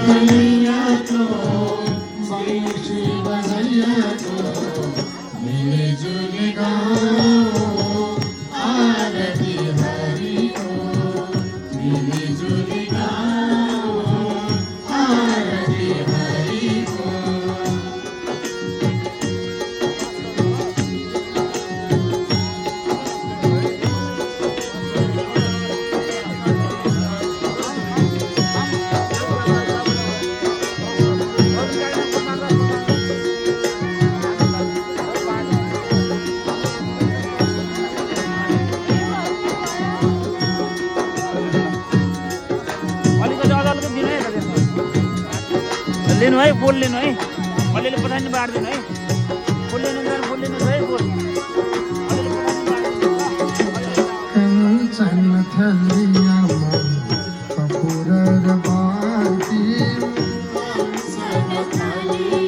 बलैयाको बंशी बलैयाको मिलिजुली गाउँ आरती हरिको मिलिजुली गाउँ आरती हरिको लिनु है बोल लिनु है अलिअलि पठाइदिनु बाँडिदिनु है बोल लिनु बोल लिनु है बोल कंचन थलियामा कपूर र बाती कंचन थलिया